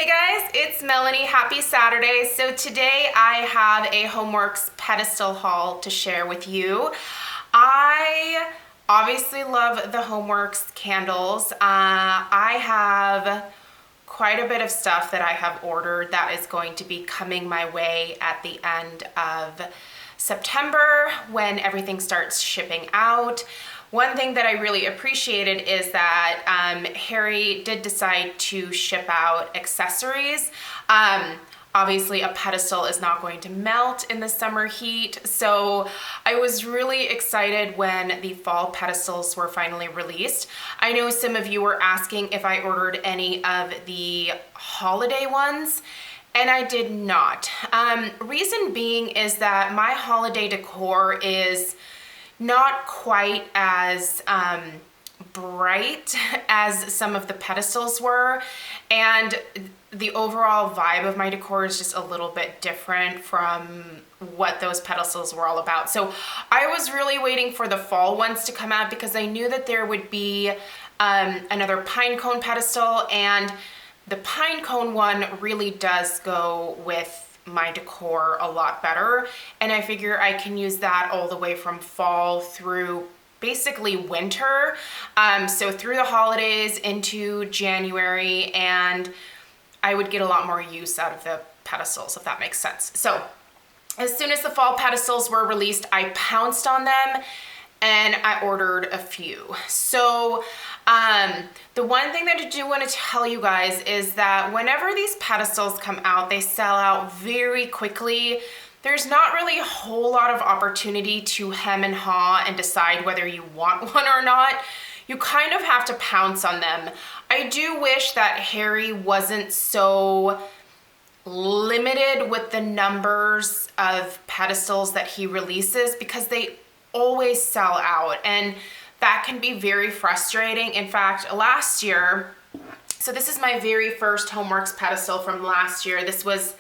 Hey guys, it's Melanie. Happy Saturday. So today I have a Homeworx pedestal haul to share with you. I obviously love the Homeworx candles. I have quite a bit of stuff that I have ordered that is going to be coming my way at the end of September when everything starts shipping out. One thing that I really appreciated is that Harry did decide to ship out accessories. Obviously a pedestal is not going to melt in the summer heat, so I was really excited when the fall pedestals were finally released. I know some of you were asking if I ordered any of the holiday ones, and I did not. Reason being is that my holiday decor is not quite as bright as some of the pedestals were, and the overall vibe of my decor is just a little bit different from what those pedestals were all about. So I was really waiting for the fall ones to come out because I knew that there would be another Pinecone pedestal, and the Pinecone one really does go with my decor a lot better, and I figure I can use that all the way from fall through basically winter, so through the holidays into January, and I would get a lot more use out of the pedestals, if that makes sense. So as soon as the fall pedestals were released, I pounced on them and I ordered a few. So the one thing that I do want to tell you guys is that whenever these pedestals come out, they sell out very quickly. There's not really a whole lot of opportunity to hem and haw and decide whether you want one or not. You kind of have to pounce on them. I do wish that Harry wasn't so limited with the numbers of pedestals that he releases, because they always sell out, and that can be very frustrating. In fact, last year, so this is my very first Homeworx pedestal from last year. This was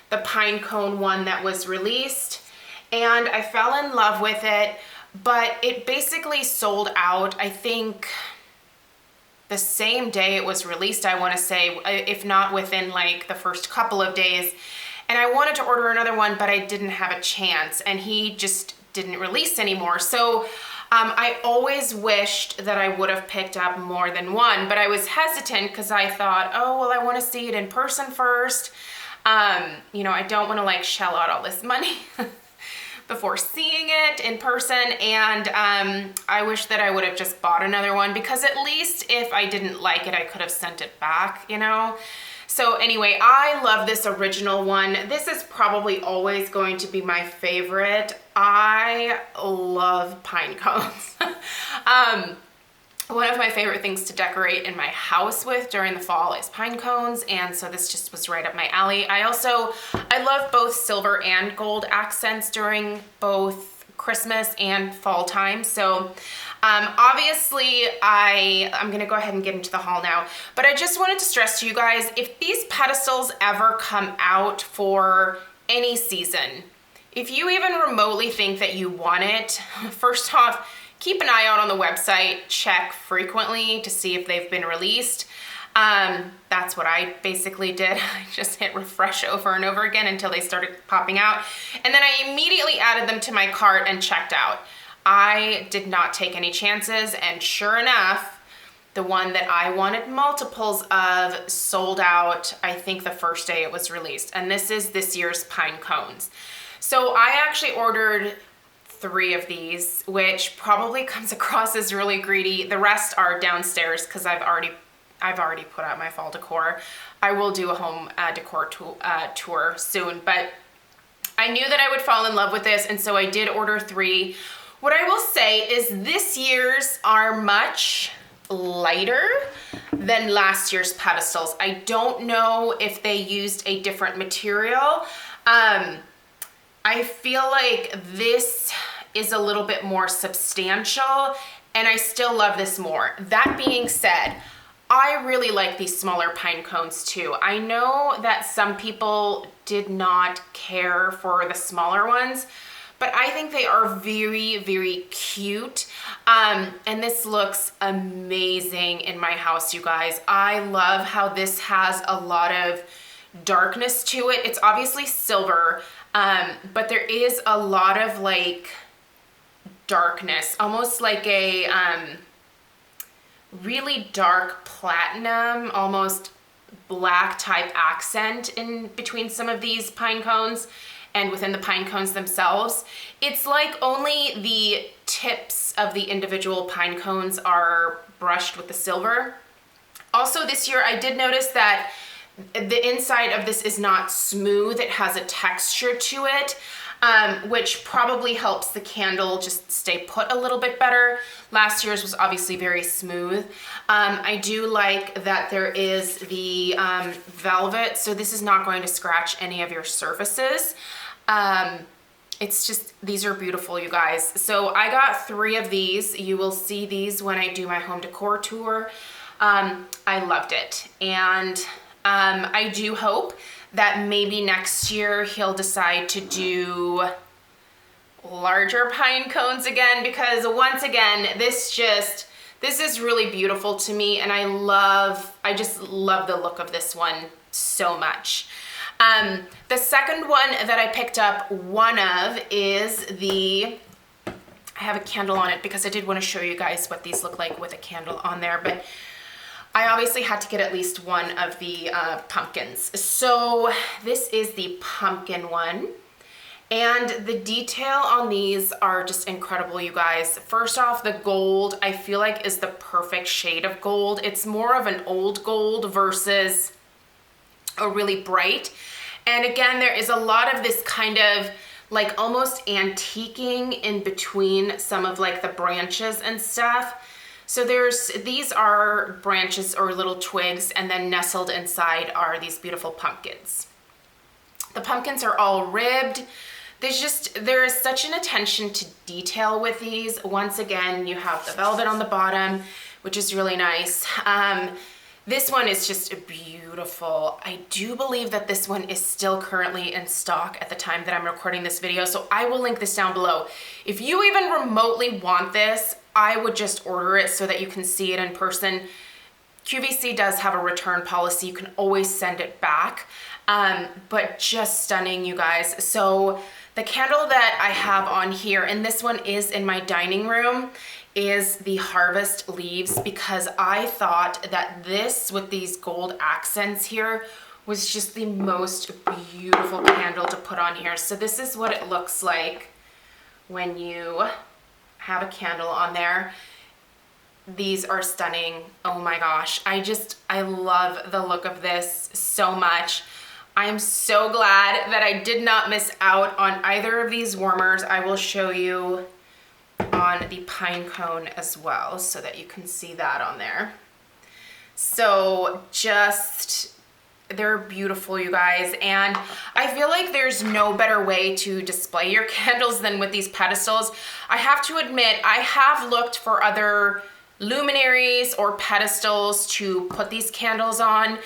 the Pinecone one that was released, and I fell in love with it, but it basically sold out, I think, the same day it was released, I want to say, if not within like the first couple of days. And I wanted to order another one, but I didn't have a chance, and he just didn't release anymore. So I always wished that I would have picked up more than one, but I was hesitant because I thought, oh, well, I want to see it in person first. You know, I don't want to like shell out all this money before seeing it in person, and I wish that I would have just bought another one, because at least if I didn't like it, I could have sent it back, you know? So anyway, I love this original one. This is probably always going to be my favorite. I love pine cones. One of my favorite things to decorate in my house with during the fall is pine cones, and so this just was right up my alley. I love both silver and gold accents during both Christmas and fall time. So obviously I'm gonna go ahead and get into the haul now, but I just wanted to stress to you guys, if these pedestals ever come out for any season, if you even remotely think that you want it, first off, keep an eye out on the website, check frequently to see if they've been released. That's what I basically did. I just hit refresh over and over again until they started popping out. And then I immediately added them to my cart and checked out. I did not take any chances, and sure enough, the one that I wanted multiples of sold out, I think the first day it was released. And this is this year's pine cones. So I actually ordered 3 of these, which probably comes across as really greedy. The rest are downstairs because I've already put out my fall decor. I will do a home decor tour soon, but I knew that I would fall in love with this, and so I did order 3. What I will say is this year's are much lighter than last year's pedestals. I don't know if they used a different material. I feel like this is a little bit more substantial, and I still love this more. That being said, I really like these smaller pine cones too. I know that some people did not care for the smaller ones, but I think they are very, very cute. And this looks amazing in my house, you guys. I love how this has a lot of darkness to it. It's obviously silver, but there is a lot of like darkness, almost like a really dark platinum, almost black type accent in between some of these pine cones and within the pine cones themselves. It's like only the tips of the individual pine cones are brushed with the silver. Also this year I did notice that the inside of this is not smooth. It has a texture to it, which probably helps the candle just stay put a little bit better. Last year's was obviously very smooth. I do like that there is the velvet, so this is not going to scratch any of your surfaces. It's just, these are beautiful, you guys. So I got 3 of these. You will see these when I do my home decor tour. I loved it. And I do hope that maybe next year he'll decide to do larger pine cones again, because once again, this is really beautiful to me, and I just love the look of this one so much. The second one that I picked up one of is I have a candle on it because I did want to show you guys what these look like with a candle on there, but I obviously had to get at least one of the pumpkins. So this is the pumpkin one. And the detail on these are just incredible, you guys. First off, the gold, I feel like is the perfect shade of gold. It's more of an old gold versus a really bright. And again, there is a lot of this kind of like almost antiquing in between some of like the branches and stuff. So these are branches or little twigs, and then nestled inside are these beautiful pumpkins. The pumpkins are all ribbed. There is such an attention to detail with these. Once again, you have the velvet on the bottom, which is really nice. This one is just beautiful. I do believe that this one is still currently in stock at the time that I'm recording this video, so I will link this down below. If you even remotely want this, I would just order it so that you can see it in person. QVC does have a return policy. You can always send it back, but just stunning, you guys. So the candle that I have on here, and this one is in my dining room, is the Harvest Leaves, because I thought that this with these gold accents here was just the most beautiful candle to put on here. So this is what it looks like when you have a candle on there. These are stunning. Oh my gosh. I love the look of this so much. I'm so glad that I did not miss out on either of these warmers. I will show you on the Pinecone as well so that you can see that on there. So they're beautiful, you guys, and I feel like there's no better way to display your candles than with these pedestals. I have to admit, I have looked for other luminaries or pedestals to put these candles on.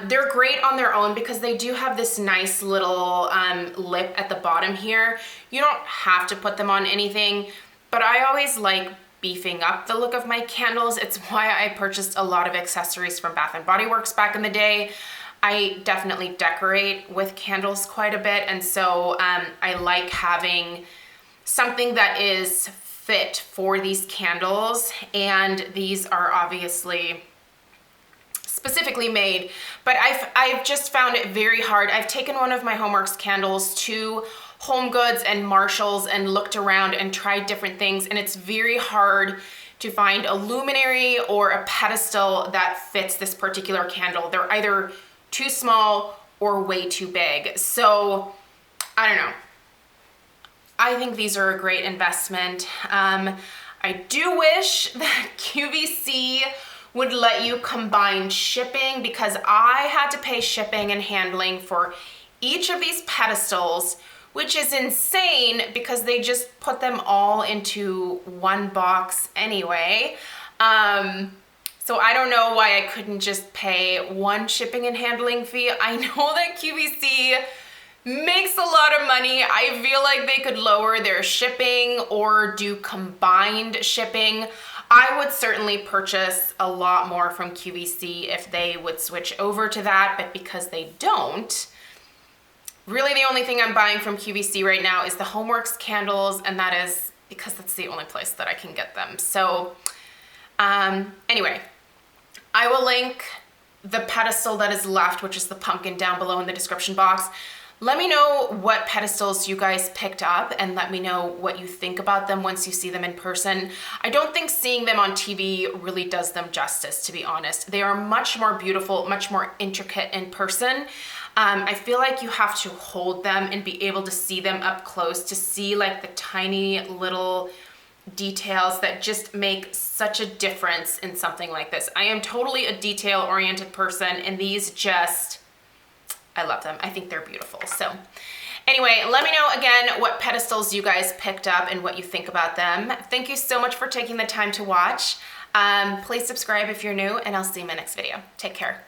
They're great on their own because they do have this nice little lip at the bottom here. You don't have to put them on anything, but I always like beefing up the look of my candles. It's why I purchased a lot of accessories from Bath & Body Works back in the day. I definitely decorate with candles quite a bit, and so I like having something that is fit for these candles, and these are obviously specifically made, but I've just found it very hard. I've taken one of my Homeworx candles to Home Goods and Marshalls and looked around and tried different things, and it's very hard to find a luminary or a pedestal that fits this particular candle. They're either too small or way too big. So I don't know. I think these are a great investment. I do wish that QVC would let you combine shipping, because I had to pay shipping and handling for each of these pedestals, which is insane because they just put them all into one box anyway. So I don't know why I couldn't just pay one shipping and handling fee. I know that QVC makes a lot of money. I feel like they could lower their shipping or do combined shipping. I would certainly purchase a lot more from QVC if they would switch over to that, but because they don't, really the only thing I'm buying from QVC right now is the Homeworx candles, and that is because that's the only place that I can get them. So anyway, I will link the pedestal that is left, which is the pumpkin, down below in the description box. Let me know what pedestals you guys picked up and let me know what you think about them once you see them in person. I don't think seeing them on TV really does them justice, to be honest. They are much more beautiful, much more intricate in person. I feel like you have to hold them and be able to see them up close to see like the tiny little details that just make such a difference in something like this. I am totally a detail-oriented person, and these just, I love them. I think they're beautiful. So anyway, let me know again what pedestals you guys picked up and what you think about them. Thank you so much for taking the time to watch. Please subscribe if you're new, and I'll see you in my next video. Take care.